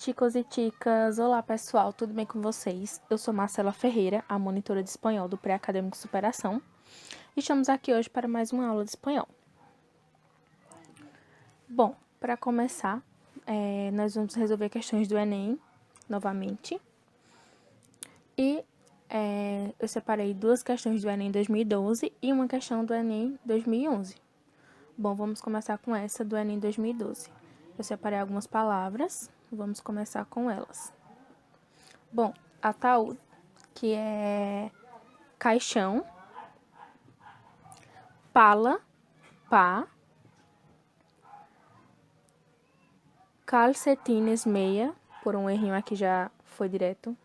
chicos e chicas! Olá pessoal, tudo bem com vocês? Eu sou Marcela Ferreira, a monitora de espanhol do Pré-Acadêmico Superação, e estamos aqui hoje para mais uma aula de espanhol. Bom, para começar, nós vamos resolver questões do Enem, novamente, e eu separei duas questões do Enem 2012 e uma questão do Enem 2011. Bom, vamos começar com essa do Enem 2012. Eu separei algumas palavras, vamos começar com elas. Bom, ataúd, que é caixão, pala, pá, calcetines, meia, por um errinho aqui já foi direto,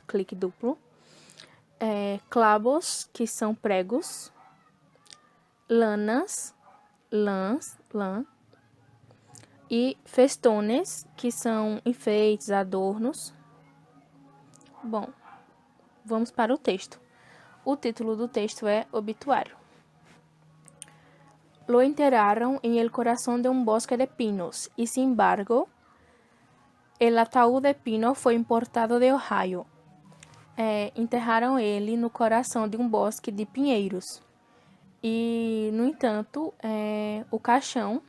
clique duplo, clavos, que são pregos, lanas, lã, e festones, que são enfeites, adornos. Bom, vamos para o texto. O título do texto é Obituário. Lo enterraron en el corazón de un bosque de pinos y, sin embargo, el ataúd de pino foi importado de Ohio. Enterraram ele no coração de um bosque de pinheiros. E, no entanto, o caixão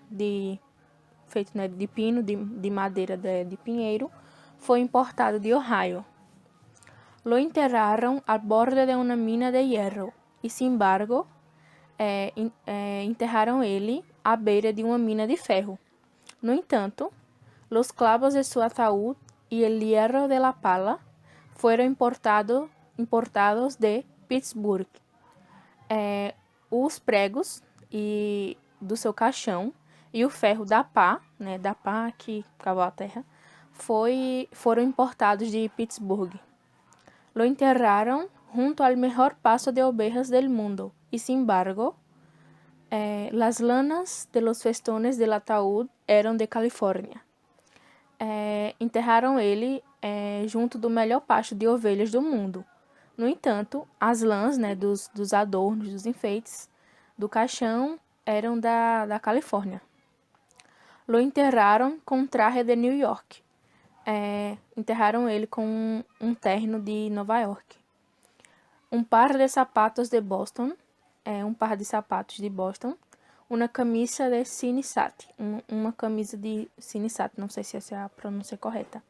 feito de pino, de madeira de pinheiro, foi importado de Ohio. Lo enterraron al borde de una mina de hierro y, sin embargo, enterraram ele à beira de uma mina de ferro. No entanto, los clavos de su ataúd y el hierro de la pala fueron importados de Pittsburgh. Os pregos do seu caixão e o ferro da pá, da pá que cavou a terra, foram importados de Pittsburgh. Lo enterraron junto al mejor pasto de ovejas del mundo y, sin embargo, las lanas de los festones del ataúd eram de Califórnia. Enterraram ele junto do melhor pasto de ovelhas do mundo. No entanto, as lãs dos adornos, dos enfeites do caixão eram da Califórnia. Lo enterraram com traje de New York. Enterraram ele com um terno de Nova York. Um par de sapatos de Boston, um par de sapatos de Boston, uma camisa de Cinesat, uma camisa de Cinesat, não sei se essa é a pronúncia correta,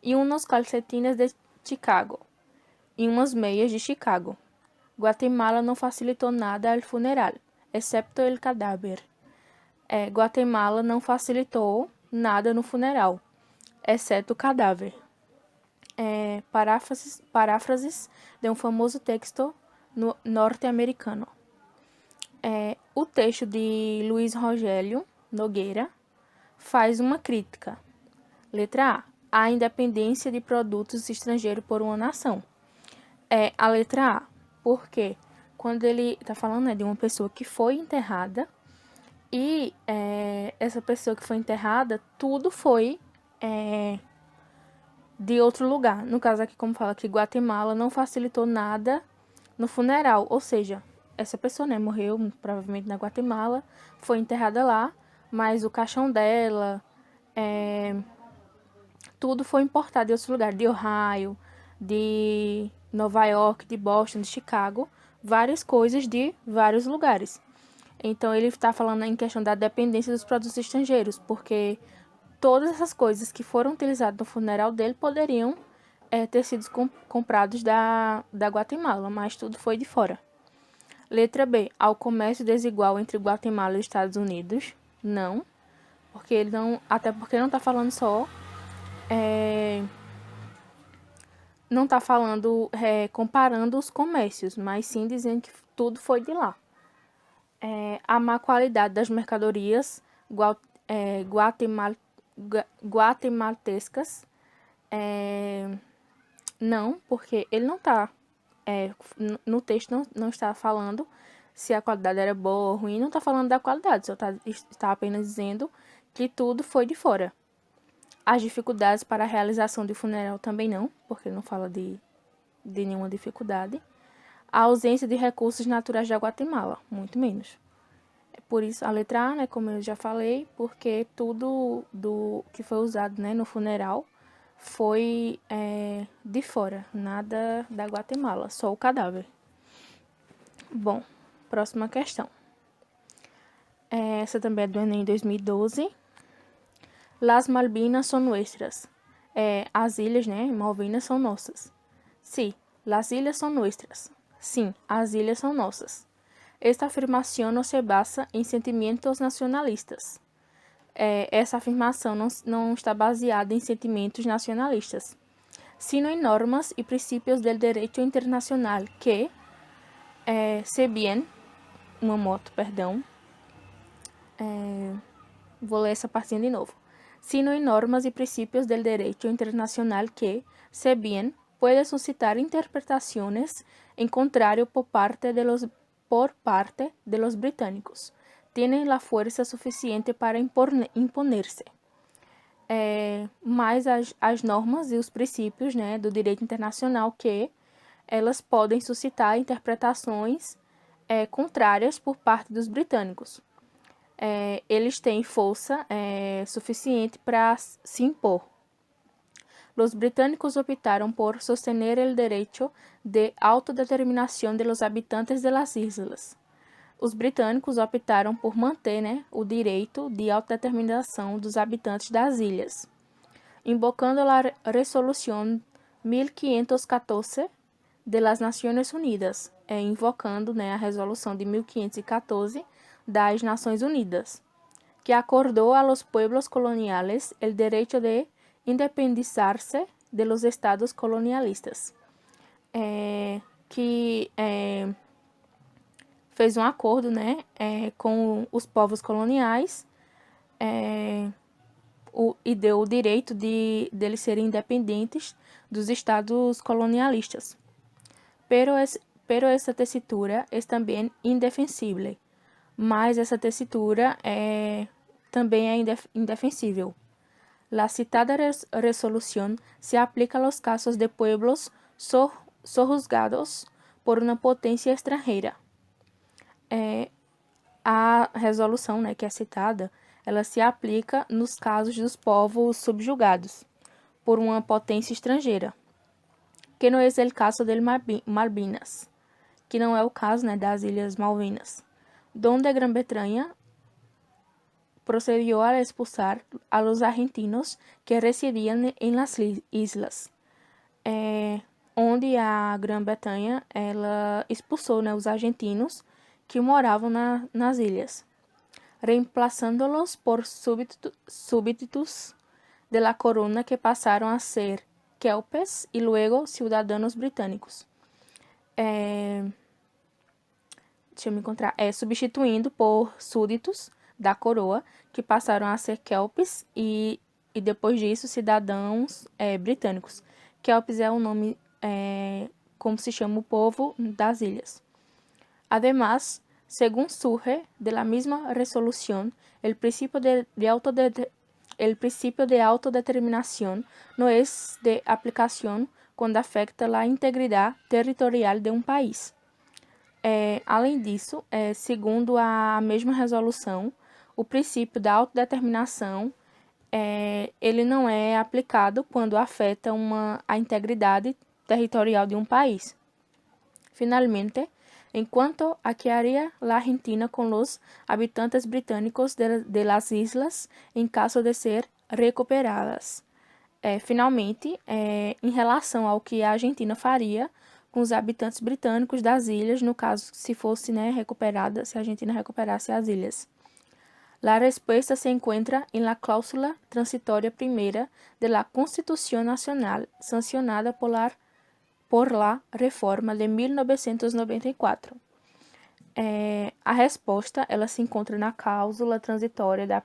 e uns calcetines de Chicago, e umas meias de Chicago. Guatemala não facilitou nada ao funeral, excepto el cadáver. Guatemala não facilitou nada no funeral, exceto o cadáver. Paráfrases de um famoso texto norte-americano. O texto de Luiz Rogério Nogueira faz uma crítica. Letra A. A independência de produtos estrangeiros por uma nação. A letra A, porque quando ele está falando de uma pessoa que foi enterrada e essa pessoa que foi enterrada, tudo foi de outro lugar. No caso aqui, como fala que Guatemala não facilitou nada no funeral, ou seja, essa pessoa, morreu provavelmente na Guatemala, foi enterrada lá, mas o caixão dela, tudo foi importado de outros lugares, de Ohio, de Nova York, de Boston, de Chicago, várias coisas de vários lugares. Então, ele está falando em questão da dependência dos produtos estrangeiros, porque todas essas coisas que foram utilizadas no funeral dele poderiam ter sido comprados da Guatemala, mas tudo foi de fora. Letra B. Ao comércio desigual entre Guatemala e Estados Unidos? Não, porque ele não, até porque não está falando só, não está falando comparando os comércios, mas sim dizendo que tudo foi de lá. A má qualidade das mercadorias guatemaltescas? Não, porque ele não está, no texto não está falando se a qualidade era boa ou ruim, não está falando da qualidade, só está apenas dizendo que tudo foi de fora. As dificuldades para a realização de funeral também não, porque ele não fala de nenhuma dificuldade. A ausência de recursos naturais da Guatemala, muito menos. Por isso, a letra A, como eu já falei, porque tudo que foi usado no funeral foi de fora, nada da Guatemala, só o cadáver. Bom, próxima questão. Essa também é do Enem 2012. Las Malvinas son nuestras. As ilhas, né, Malvinas são nossas. Sí, las ilhas son nuestras. Sim, as ilhas são nossas. Esta afirmação não se basa em sentimentos nacionalistas. Essa afirmação não está baseada em sentimentos nacionalistas, sino em normas e princípios do direito internacional que, se bien, vou ler essa partinha de novo. Sino em normas e princípios do direito internacional que, se bien, puede suscitar interpretaciones en contrario por parte de los británicos, tienen la fuerza suficiente para imponerse. Mas as normas e os princípios, né, do direito internacional que elas podem suscitar interpretações contrárias por parte dos britânicos. Eles têm força suficiente para se impor. Los británicos optaron por sostener el derecho de autodeterminación de los habitantes de las islas. Os britânicos optaram por manter, né, o direito de autodeterminação dos habitantes das ilhas, invocando a Resolução 1514 de las Nações Unidas, invocando, né, a Resolução de 1514 das Nações Unidas, que acordou a los pueblos coloniales el derecho de independizar-se de los estados colonialistas, que fez um acordo, né, com os povos coloniais e deu o direito de eles serem independentes dos estados colonialistas. Pero essa tessitura é também indefensível, mas essa tessitura também é indefensível. La citada resolución se aplica a los casos de pueblos sojuzgados por uma potência estrangeira. A resolução, né, que é citada, ela se aplica nos casos dos povos subjugados por uma potência estrangeira, que não é o caso de Malvinas, que não é o caso, né, das Ilhas Malvinas, donde a Grã-Bretanha procedió a expulsar a los argentinos que residían en las islas, onde a Grã-Bretanha ela expulsou, né, os argentinos que moravam nas ilhas, reemplazándolos por súbditos de la corona que passaram a ser kelpes e luego ciudadanos britânicos. Substituindo por súditos da coroa, que passaram a ser kelpes e depois disso cidadãos britânicos. Kelpes é o nome como se chama o povo das ilhas. Además, según surge de la misma resolución, el principio de autodeterminación no es de aplicación cuando afecta la integridad territorial de um país. Além disso, segundo a mesma resolução, o princípio da autodeterminação ele não é aplicado quando afeta a integridade territorial de um país. Finalmente, en cuanto a qué haría la Argentina con los habitantes británicos de las islas en caso de ser recuperadas. Finalmente, em relação ao que a Argentina faria com os habitantes britânicos das ilhas, no caso se fosse, né, recuperada, se a Argentina recuperasse as ilhas. La respuesta se encuentra en la cláusula transitoria primera de la Constitución Nacional, sancionada por la reforma de 1994. A resposta ela se encontra na cláusula transitória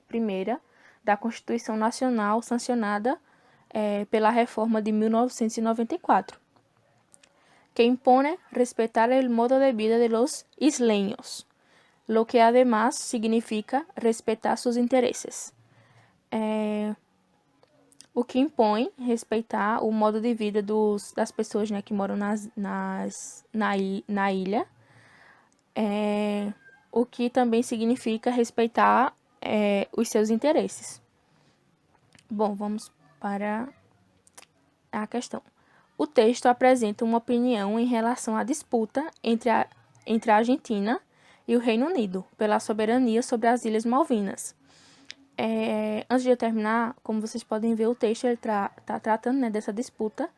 primeira da Constituição Nacional, sancionada pela reforma de 1994, que impone respetar el modo de vida de los isleños, lo que además significa respetar sus intereses. O que impõe respeitar o modo de vida das pessoas, né, que moram na ilha, o que também significa respeitar os seus interesses. Bom, vamos para a questão. O texto apresenta uma opinião em relação à disputa entre a Argentina e o Reino Unido pela soberania sobre as Ilhas Malvinas. Antes de eu terminar, como vocês podem ver, o texto está tratando, né, dessa disputa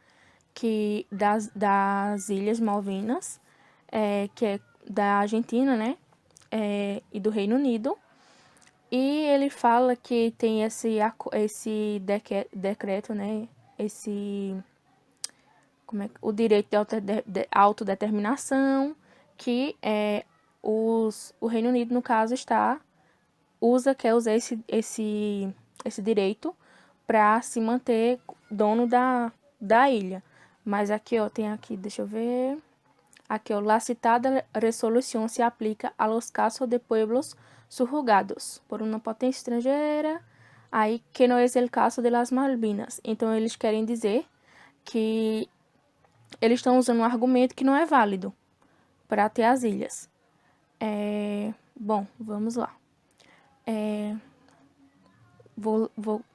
das Ilhas Malvinas, que é da Argentina, né, e do Reino Unido. E ele fala que tem esse decreto, né, o direito de autodeterminação, que o Reino Unido, no caso, quer usar esse direito para se manter dono da ilha. Mas aqui, ó, deixa eu ver. Aqui, ó, la citada resolución se aplica a los casos de pueblos subjugados por uma potência estrangeira, aí que não é o caso de las Malvinas. Então, eles querem dizer que eles estão usando um argumento que não é válido para ter as ilhas. Bom, vamos lá. Vou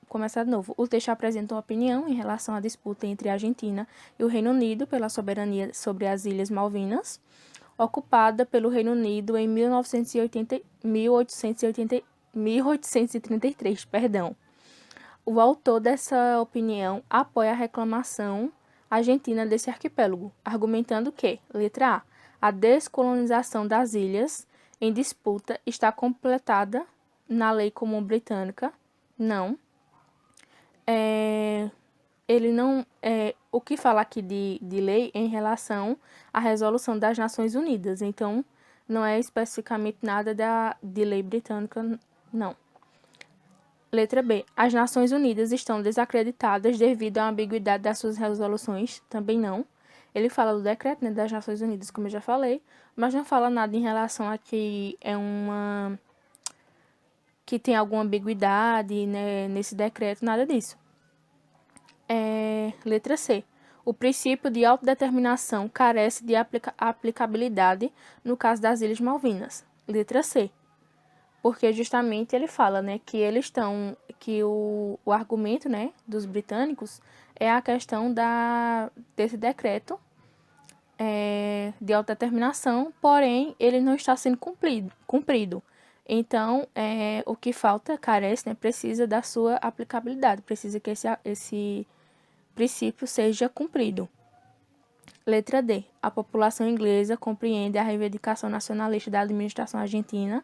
começar de novo. O texto apresenta uma opinião em relação à disputa entre a Argentina e o Reino Unido pela soberania sobre as Ilhas Malvinas, ocupada pelo Reino Unido em 1833. Perdão. O autor dessa opinião apoia a reclamação argentina desse arquipélago, argumentando que, letra A descolonização das ilhas em disputa está completada na lei comum britânica. Não. Ele não. O que fala aqui de lei é em relação à resolução das Nações Unidas. Então, não é especificamente nada de lei britânica, não. Letra B. As Nações Unidas estão desacreditadas devido à ambiguidade das suas resoluções. Também não. Ele fala do decreto, né, das Nações Unidas, como eu já falei, mas não fala nada em relação a que que tem alguma ambiguidade, né, nesse decreto, nada disso. Letra C. O princípio de autodeterminação carece de aplicabilidade no caso das Ilhas Malvinas. Letra C. Porque justamente ele fala, né, que o argumento, né, dos britânicos é a questão desse decreto de autodeterminação, porém ele não está sendo cumprido. Então, o que falta, carece, né, precisa da sua aplicabilidade, precisa que esse princípio seja cumprido. Letra D. A população inglesa compreende a reivindicação nacionalista da administração argentina.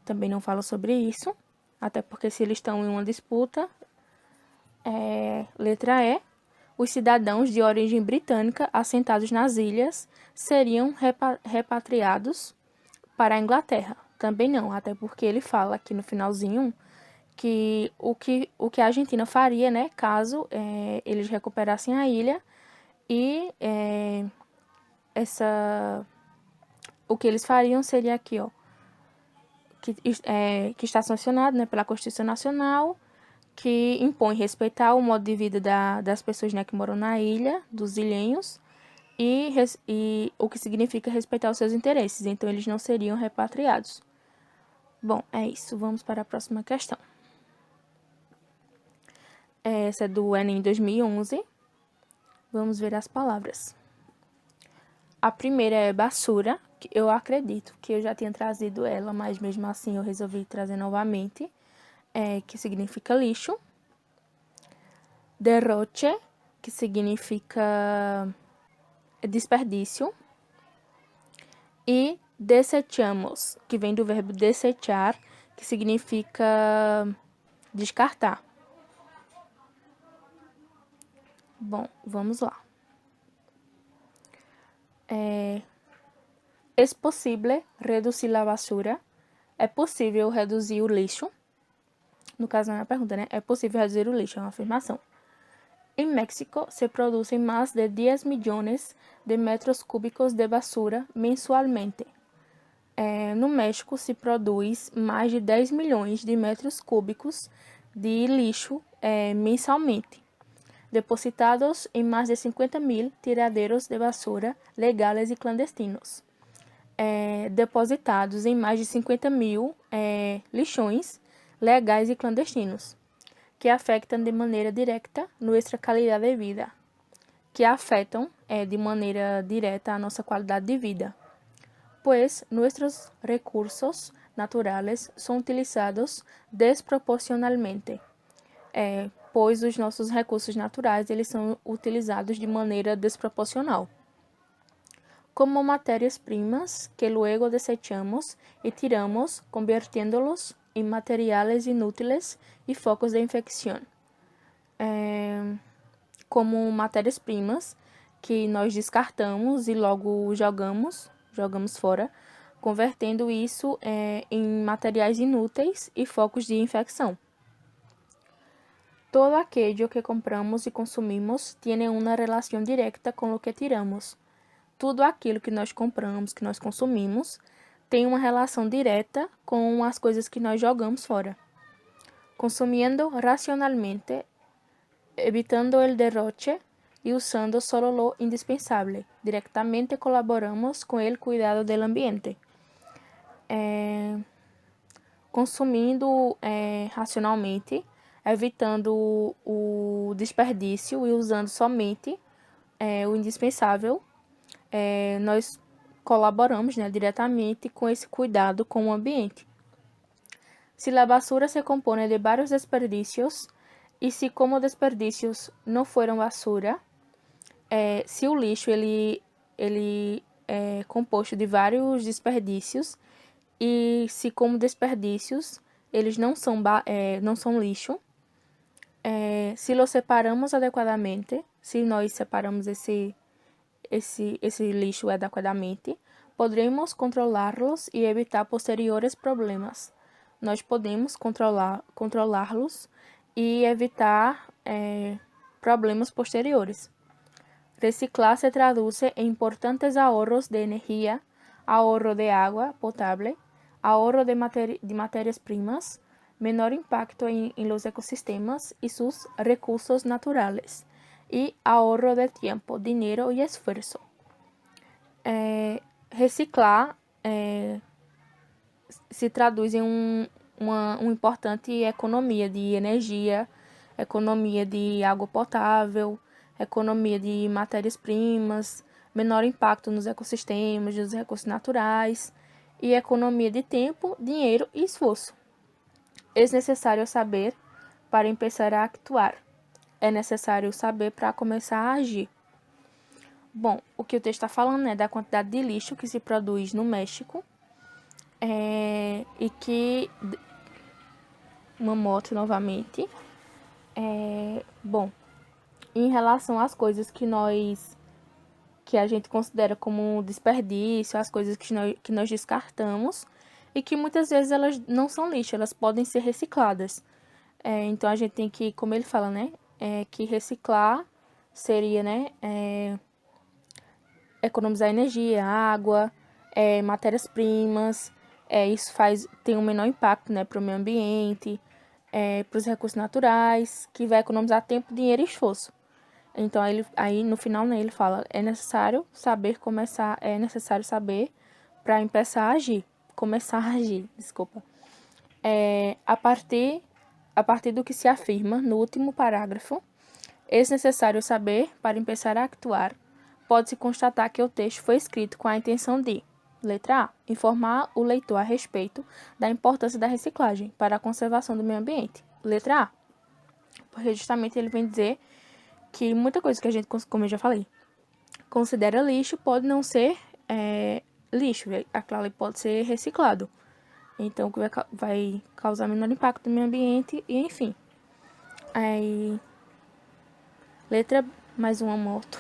Também não fala sobre isso, até porque se eles estão em uma disputa. Letra E. Os cidadãos de origem britânica assentados nas ilhas seriam repatriados para a Inglaterra. Também não, até porque ele fala aqui no finalzinho que o que a Argentina faria, né, caso eles recuperassem a ilha e o que eles fariam seria aqui, ó, que está sancionado, né, pela Constituição Nacional, que impõe respeitar o modo de vida das pessoas, né, que moram na ilha, dos ilhenhos, e o que significa respeitar os seus interesses. Então, eles não seriam repatriados. Bom, é isso. Vamos para a próxima questão. Essa é do Enem 2011. Vamos ver as palavras. A primeira é basura, que eu acredito que eu já tinha trazido ela, mas mesmo assim eu resolvi trazer novamente, que significa lixo. Derroche, que significa desperdício. E desechamos, que vem do verbo desechar, que significa descartar. Bom, vamos lá. Es posible reducir a basura? É possível reduzir o lixo? No caso, não é uma pergunta, né? É possível reduzir o lixo, é uma afirmação. Em México, se produzem mais de 10 milhões de metros cúbicos de basura mensualmente. No México, se produz mais de 10 milhões de metros cúbicos de lixo mensalmente, depositados em mais de 50.000 tiradeiros de basura legais e clandestinos, depositados em mais de 50.000 lixões legais e clandestinos, que afetam de maneira direta nossa qualidade de vida. que afetam de maneira direta a nossa qualidade de vida, pues nuestros recursos naturales son utilizados desproporcionalmente, pois os nossos recursos naturais eles são utilizados de maneira desproporcional, como matérias-primas que luego desechamos y tiramos, convirtiéndolos en materiales inútiles y focos de infección. Como matérias-primas que nós descartamos e logo jogamos fora, convertendo isso em materiais inúteis e focos de infecção. Todo aquello que compramos e consumimos tiene uma relação direta com o que tiramos. Tudo aquilo que nós compramos, que nós consumimos, tem uma relação direta com as coisas que nós jogamos fora. Consumindo racionalmente, evitando el derroche y usando solo lo indispensable, directamente colaboramos con el cuidado del ambiente. Consumindo racionalmente, evitando o desperdício e usando somente o indispensável, nós colaboramos diretamente com esse cuidado com o ambiente. Se a basura se compõe de vários desperdícios, e se como desperdícios não foram basura, se o lixo ele é composto de vários desperdícios, e se como desperdícios eles não são lixo, se los separamos adequadamente, se nós separamos esse lixo adequadamente, podremos controlá-los e evitar posteriores problemas. Nós podemos controlá-los e evitar problemas posteriores. Reciclar se traduz em importantes ahorros de energia, ahorro de água potável, ahorro de matérias-primas, menor impacto em los ecosistemas e seus recursos naturais, e ahorro de tempo, dinheiro e esforço. Reciclar se traduz em uma importante economia de energia, economia de água potável, economia de matérias-primas, menor impacto nos ecossistemas, nos recursos naturais, e economia de tempo, dinheiro e esforço. É necessário saber para começar a actuar. É necessário saber para começar a agir. Bom, o que o texto está falando é da quantidade de lixo que se produz no México, e que uma moto novamente. Bom, em relação às coisas que a gente considera como desperdício, as coisas que nós descartamos, e que muitas vezes elas não são lixo, elas podem ser recicladas. Então a gente tem que, como ele fala, que reciclar seria, economizar energia, água, matérias-primas, isso tem um menor impacto, para o meio ambiente, para os recursos naturais, que vai economizar tempo, dinheiro e esforço. Então, aí no final, ele fala, é necessário saber para começar a agir, desculpa. A partir do que se afirma no último parágrafo, é necessário saber para começar a actuar. Pode-se constatar que o texto foi escrito com a intenção de, letra A, informar o leitor a respeito da importância da reciclagem para a conservação do meio ambiente. Letra A, porque justamente ele vem dizer que muita coisa que a gente, como eu já falei, considera lixo pode não ser lixo, aquilo ali pode ser reciclado. Então, que vai causar menor impacto no meio ambiente e enfim. Aí, letra, mais uma moto.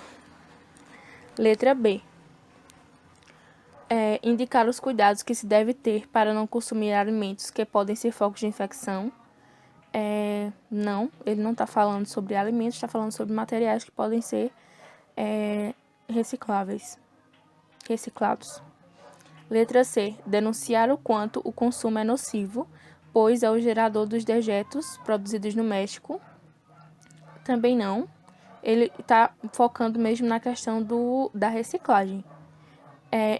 Letra B. Indicar os cuidados que se deve ter para não consumir alimentos que podem ser focos de infecção. Não, ele não está falando sobre alimentos, está falando sobre materiais que podem ser reciclados. Letra C. Denunciar o quanto o consumo é nocivo, pois é o gerador dos dejetos produzidos no México. Também não. Ele está focando mesmo na questão da reciclagem.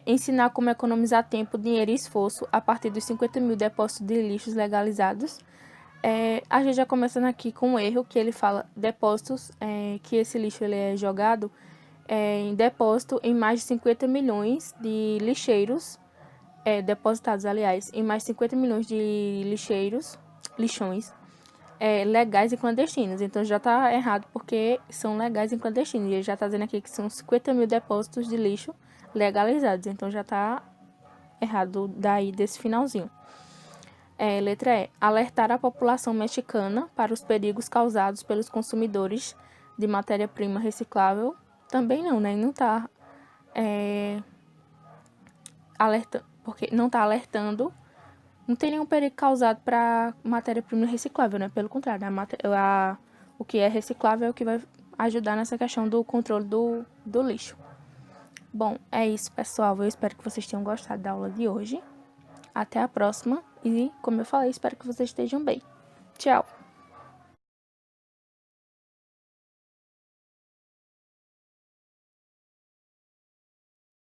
Ensinar como economizar tempo, dinheiro e esforço a partir dos 50 mil depósitos de lixos legalizados. A gente já começando aqui com um erro que ele fala depósitos que esse lixo ele é jogado em depósito em mais de 50 milhões de lixeiros, depositados, aliás, em mais de 50 milhões de lixões, legais e clandestinos. Então já tá errado porque são legais e clandestinos. E ele já tá dizendo aqui que são 50 mil depósitos de lixo legalizados. Então já tá errado daí desse finalzinho. Letra E. Alertar a população mexicana para os perigos causados pelos consumidores de matéria-prima reciclável. Também não, né? Não tá porque não tá alertando. Não tem nenhum perigo causado para matéria-prima reciclável, né? Pelo contrário, o que é reciclável é o que vai ajudar nessa questão do controle do lixo. Bom, é isso, pessoal. Eu espero que vocês tenham gostado da aula de hoje. Até a próxima e, como eu falei, espero que vocês estejam bem. Tchau!